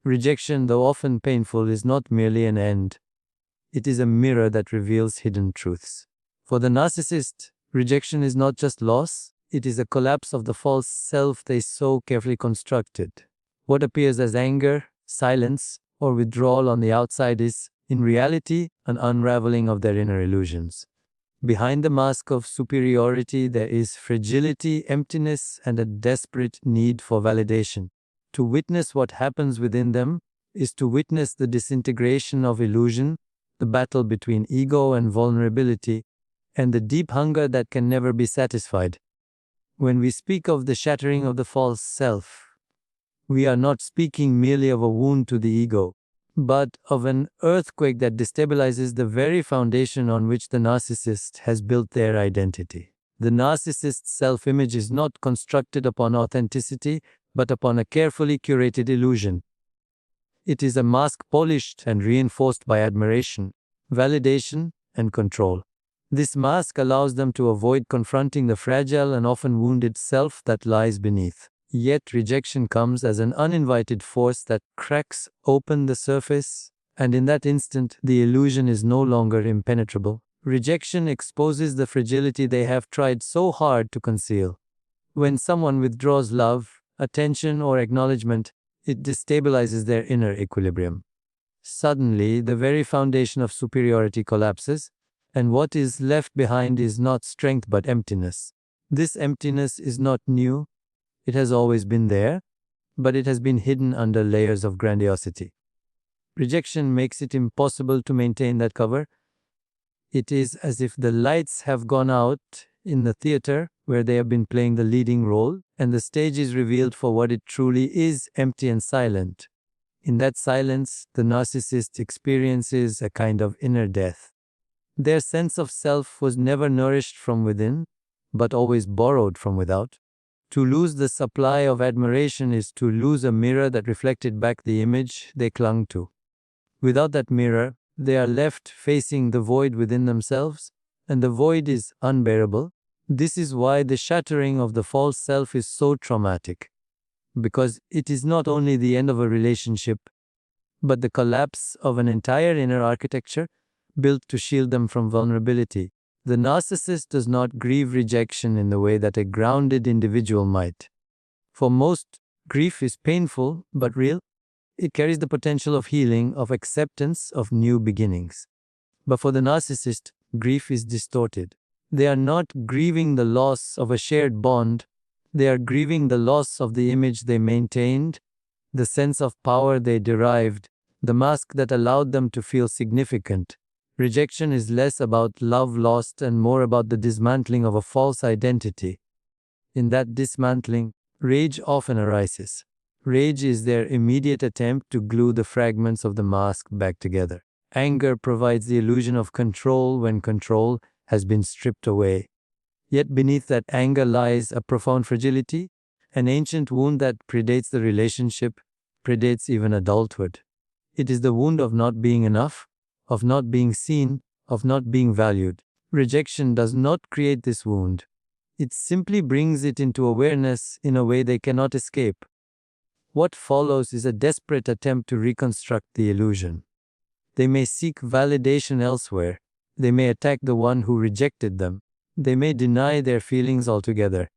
Rejection, though often painful, is not merely an end. It is a mirror that reveals hidden truths. For the narcissist, rejection is not just loss, it is a collapse of the false self they so carefully constructed. What appears as anger, silence, or withdrawal on the outside is, in reality, an unraveling of their inner illusions. Behind the mask of superiority, there is fragility, emptiness, and a desperate need for validation. To witness what happens within them is to witness the disintegration of illusion, the battle between ego and vulnerability, and the deep hunger that can never be satisfied. When we speak of the shattering of the false self, we are not speaking merely of a wound to the ego, but of an earthquake that destabilizes the very foundation on which the narcissist has built their identity. The narcissist's self-image is not constructed upon authenticity, but upon a carefully curated illusion. It is a mask polished and reinforced by admiration, validation, and control. This mask allows them to avoid confronting the fragile and often wounded self that lies beneath. Yet rejection comes as an uninvited force that cracks open the surface, and in that instant, the illusion is no longer impenetrable. Rejection exposes the fragility they have tried so hard to conceal. When someone withdraws love, attention, or acknowledgement, it destabilizes their inner equilibrium. Suddenly, the very foundation of superiority collapses, and what is left behind is not strength but emptiness. This emptiness is not new. It has always been there, but it has been hidden under layers of grandiosity. Rejection makes it impossible to maintain that cover. It is as if the lights have gone out in the theater where they have been playing the leading role, and the stage is revealed for what it truly is, empty and silent. In that silence, the narcissist experiences a kind of inner death. Their sense of self was never nourished from within, but always borrowed from without. To lose the supply of admiration is to lose a mirror that reflected back the image they clung to. Without that mirror, they are left facing the void within themselves, and the void is unbearable. This is why the shattering of the false self is so traumatic, because it is not only the end of a relationship, but the collapse of an entire inner architecture built to shield them from vulnerability. The narcissist does not grieve rejection in the way that a grounded individual might. For most, grief is painful but real. It carries the potential of healing, of acceptance, of new beginnings. But for the narcissist, grief is distorted. They are not grieving the loss of a shared bond. They are grieving the loss of the image they maintained, the sense of power they derived, the mask that allowed them to feel significant. Rejection is less about love lost and more about the dismantling of a false identity. In that dismantling, rage often arises. Rage is their immediate attempt to glue the fragments of the mask back together. Anger provides the illusion of control when control has been stripped away. Yet beneath that anger lies a profound fragility, an ancient wound that predates the relationship, predates even adulthood. It is the wound of not being enough, of not being seen, of not being valued. Rejection does not create this wound. It simply brings it into awareness in a way they cannot escape. What follows is a desperate attempt to reconstruct the illusion. They may seek validation elsewhere. They may attack the one who rejected them. They may deny their feelings altogether.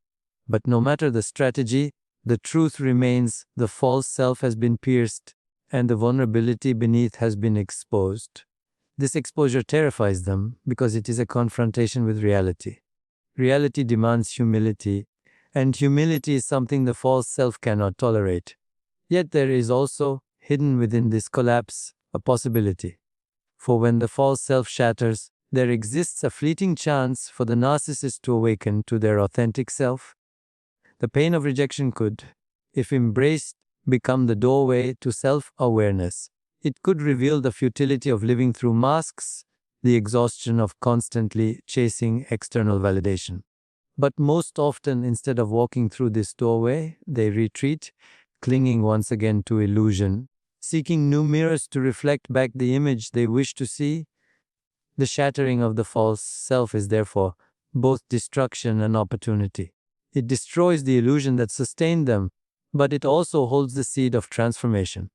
But no matter the strategy, the truth remains: the false self has been pierced, and the vulnerability beneath has been exposed. This exposure terrifies them because it is a confrontation with reality. Reality demands humility, and humility is something the false self cannot tolerate. Yet there is also, hidden within this collapse, a possibility. For when the false self shatters, there exists a fleeting chance for the narcissist to awaken to their authentic self. The pain of rejection could, if embraced, become the doorway to self-awareness. It could reveal the futility of living through masks, the exhaustion of constantly chasing external validation. But most often, instead of walking through this doorway, they retreat, clinging once again to illusion, seeking new mirrors to reflect back the image they wish to see. The shattering of the false self is therefore both destruction and opportunity. It destroys the illusion that sustained them, but it also holds the seed of transformation.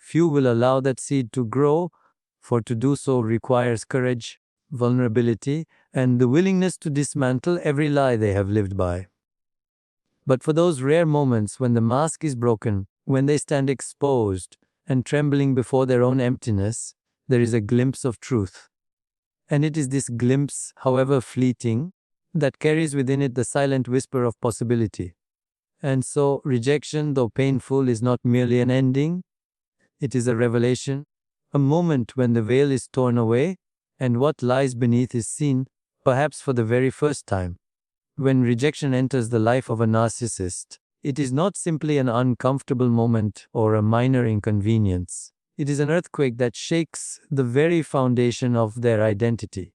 Few will allow that seed to grow, for to do so requires courage, vulnerability, and the willingness to dismantle every lie they have lived by. But for those rare moments when the mask is broken, when they stand exposed and trembling before their own emptiness, there is a glimpse of truth. And it is this glimpse, however fleeting, that carries within it the silent whisper of possibility. And so, rejection, though painful, is not merely an ending, it is a revelation, a moment when the veil is torn away and what lies beneath is seen, perhaps for the very first time. When rejection enters the life of a narcissist, it is not simply an uncomfortable moment or a minor inconvenience. It is an earthquake that shakes the very foundation of their identity.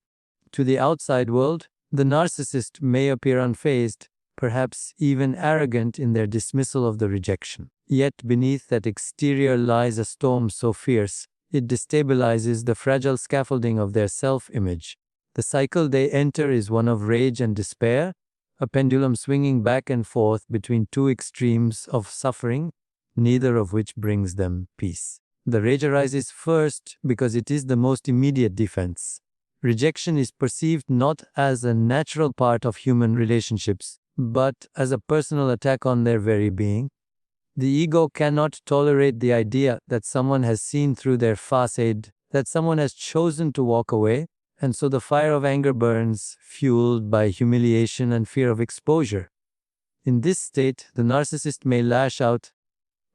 To the outside world, the narcissist may appear unfazed, perhaps even arrogant in their dismissal of the rejection. Yet beneath that exterior lies a storm so fierce, it destabilizes the fragile scaffolding of their self-image. The cycle they enter is one of rage and despair, a pendulum swinging back and forth between two extremes of suffering, neither of which brings them peace. The rage arises first because it is the most immediate defense. Rejection is perceived not as a natural part of human relationships, but as a personal attack on their very being. The ego cannot tolerate the idea that someone has seen through their facade, that someone has chosen to walk away, and so the fire of anger burns, fueled by humiliation and fear of exposure. In this state, the narcissist may lash out,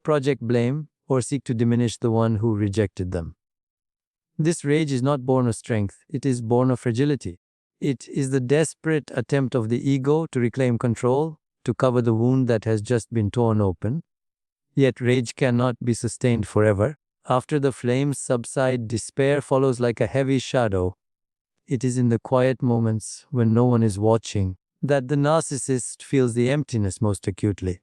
project blame, or seek to diminish the one who rejected them. This rage is not born of strength, it is born of fragility. It is the desperate attempt of the ego to reclaim control, to cover the wound that has just been torn open. Yet rage cannot be sustained forever. After the flames subside, despair follows like a heavy shadow. It is in the quiet moments, when no one is watching, that the narcissist feels the emptiness most acutely.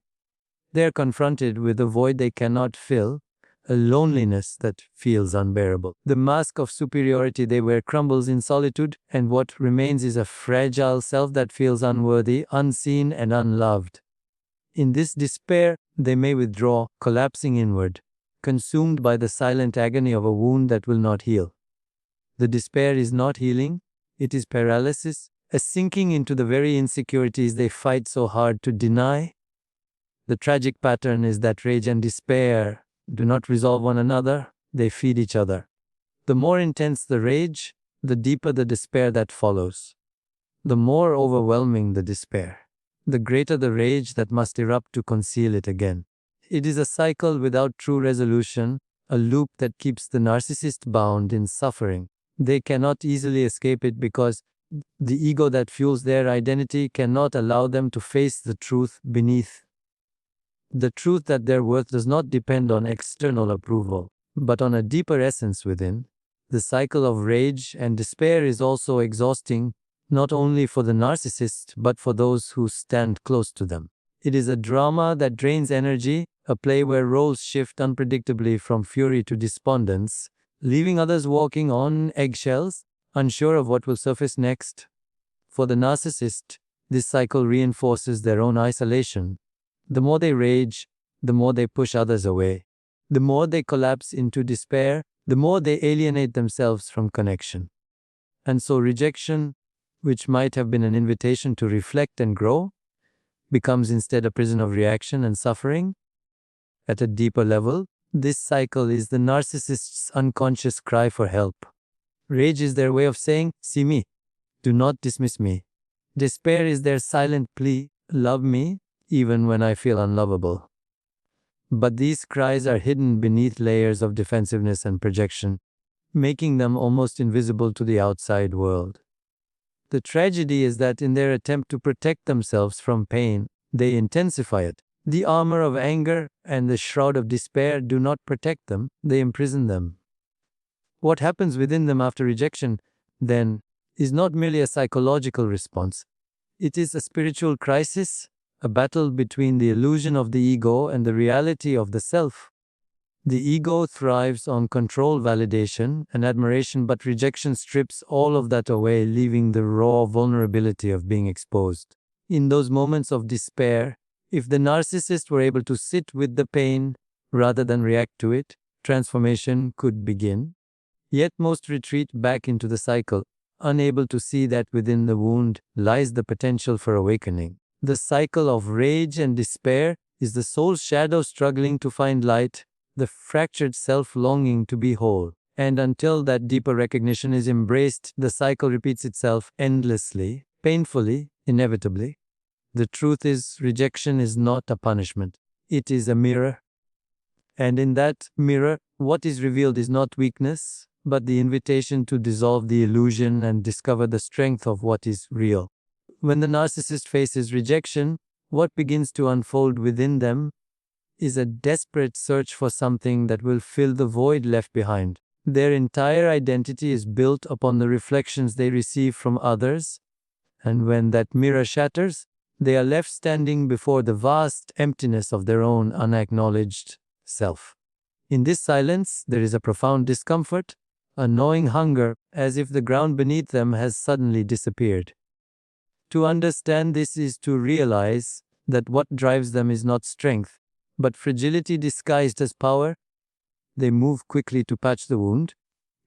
They are confronted with a void they cannot fill, a loneliness that feels unbearable. The mask of superiority they wear crumbles in solitude, and what remains is a fragile self that feels unworthy, unseen, and unloved. In this despair, they may withdraw, collapsing inward, consumed by the silent agony of a wound that will not heal. The despair is not healing, it is paralysis, a sinking into the very insecurities they fight so hard to deny. The tragic pattern is that rage and despair do not resolve one another, they feed each other. The more intense the rage, the deeper the despair that follows. The more overwhelming the despair, the greater the rage that must erupt to conceal it again. It is a cycle without true resolution, a loop that keeps the narcissist bound in suffering. They cannot easily escape it because the ego that fuels their identity cannot allow them to face the truth beneath. The truth that their worth does not depend on external approval, but on a deeper essence within. The cycle of rage and despair is also exhausting, not only for the narcissist, but for those who stand close to them. It is a drama that drains energy, a play where roles shift unpredictably from fury to despondence, leaving others walking on eggshells, unsure of what will surface next. For the narcissist, this cycle reinforces their own isolation. The more they rage, the more they push others away. The more they collapse into despair, the more they alienate themselves from connection. And so rejection, which might have been an invitation to reflect and grow, becomes instead a prison of reaction and suffering. At a deeper level, this cycle is the narcissist's unconscious cry for help. Rage is their way of saying, "See me, do not dismiss me." Despair is their silent plea, "Love me, even when I feel unlovable." But these cries are hidden beneath layers of defensiveness and projection, making them almost invisible to the outside world. The tragedy is that in their attempt to protect themselves from pain, they intensify it. The armor of anger and the shroud of despair do not protect them, they imprison them. What happens within them after rejection, then, is not merely a psychological response. It is a spiritual crisis, a battle between the illusion of the ego and the reality of the self. The ego thrives on control, validation, and admiration, but rejection strips all of that away, leaving the raw vulnerability of being exposed. In those moments of despair, if the narcissist were able to sit with the pain rather than react to it, transformation could begin. Yet most retreat back into the cycle, unable to see that within the wound lies the potential for awakening. The cycle of rage and despair is the soul's shadow struggling to find light, the fractured self longing to be whole. And until that deeper recognition is embraced, the cycle repeats itself endlessly, painfully, inevitably. The truth is, rejection is not a punishment. It is a mirror. And in that mirror, what is revealed is not weakness, but the invitation to dissolve the illusion and discover the strength of what is real. When the narcissist faces rejection, what begins to unfold within them is a desperate search for something that will fill the void left behind. Their entire identity is built upon the reflections they receive from others, and when that mirror shatters, they are left standing before the vast emptiness of their own unacknowledged self. In this silence, there is a profound discomfort, a gnawing hunger, as if the ground beneath them has suddenly disappeared. To understand this is to realize that what drives them is not strength, but fragility disguised as power. They move quickly to patch the wound,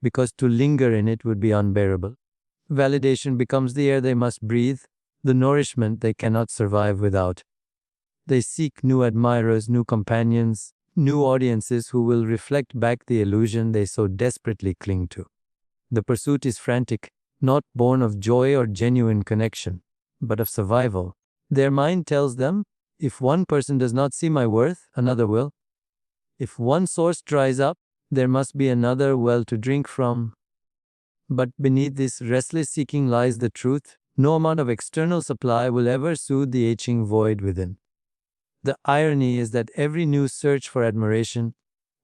because to linger in it would be unbearable. Validation becomes the air they must breathe, the nourishment they cannot survive without. They seek new admirers, new companions, new audiences who will reflect back the illusion they so desperately cling to. The pursuit is frantic, not born of joy or genuine connection, but of survival. Their mind tells them, if one person does not see my worth, another will. If one source dries up, there must be another well to drink from. But beneath this restless seeking lies the truth. No amount of external supply will ever soothe the aching void within. The irony is that every new search for admiration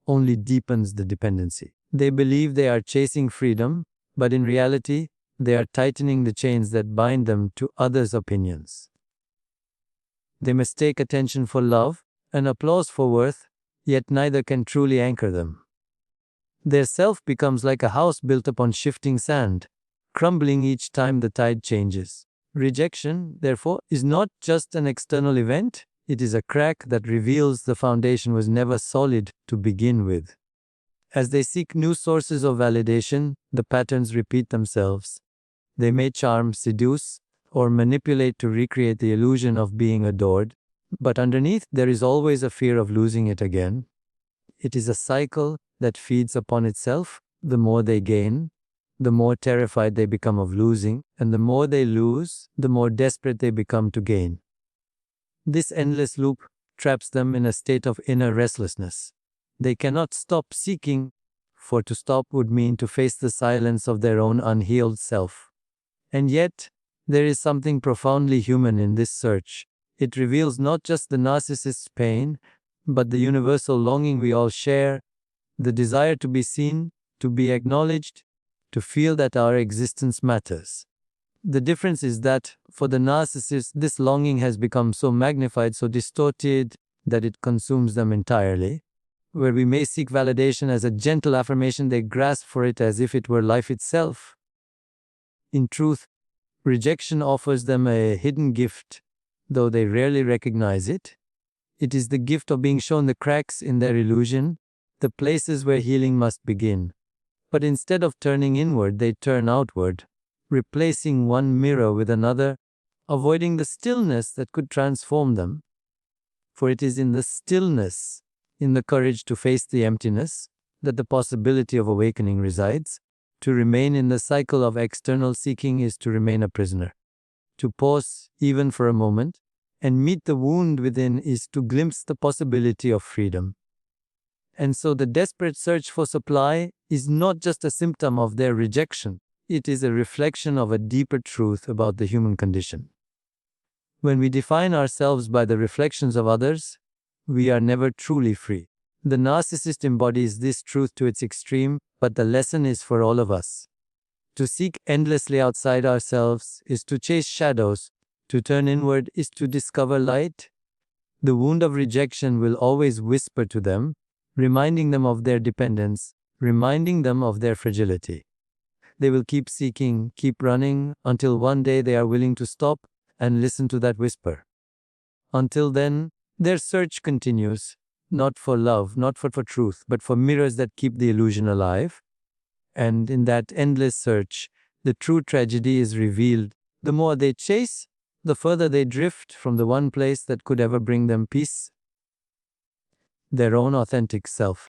only deepens the dependency. They believe they are chasing freedom, but in reality, they are tightening the chains that bind them to others' opinions. They mistake attention for love and applause for worth, yet neither can truly anchor them. Their self becomes like a house built upon shifting sand, crumbling each time the tide changes. Rejection, therefore, is not just an external event, it is a crack that reveals the foundation was never solid to begin with. As they seek new sources of validation, the patterns repeat themselves. They may charm, seduce, or manipulate to recreate the illusion of being adored, but underneath there is always a fear of losing it again. It is a cycle that feeds upon itself. The more they gain, the more terrified they become of losing, and the more they lose, the more desperate they become to gain. This endless loop traps them in a state of inner restlessness. They cannot stop seeking, for to stop would mean to face the silence of their own unhealed self. And yet, there is something profoundly human in this search. It reveals not just the narcissist's pain, but the universal longing we all share, the desire to be seen, to be acknowledged, to feel that our existence matters. The difference is that, for the narcissist, this longing has become so magnified, so distorted, that it consumes them entirely. Where we may seek validation as a gentle affirmation, they grasp for it as if it were life itself. In truth, rejection offers them a hidden gift, though they rarely recognize it. It is the gift of being shown the cracks in their illusion, the places where healing must begin. But instead of turning inward, they turn outward, replacing one mirror with another, avoiding the stillness that could transform them. For it is in the stillness, in the courage to face the emptiness, that the possibility of awakening resides. To remain in the cycle of external seeking is to remain a prisoner. To pause, even for a moment, and meet the wound within is to glimpse the possibility of freedom. And so the desperate search for supply is not just a symptom of their rejection, it is a reflection of a deeper truth about the human condition. When we define ourselves by the reflections of others, we are never truly free. The narcissist embodies this truth to its extreme, but the lesson is for all of us. To seek endlessly outside ourselves is to chase shadows. To turn inward is to discover light. The wound of rejection will always whisper to them, reminding them of their dependence, reminding them of their fragility. They will keep seeking, keep running, until one day they are willing to stop and listen to that whisper. Until then, their search continues, not for love, not for truth, but for mirrors that keep the illusion alive. And in that endless search, the true tragedy is revealed. The more they chase, the further they drift from the one place that could ever bring them peace, their own authentic self.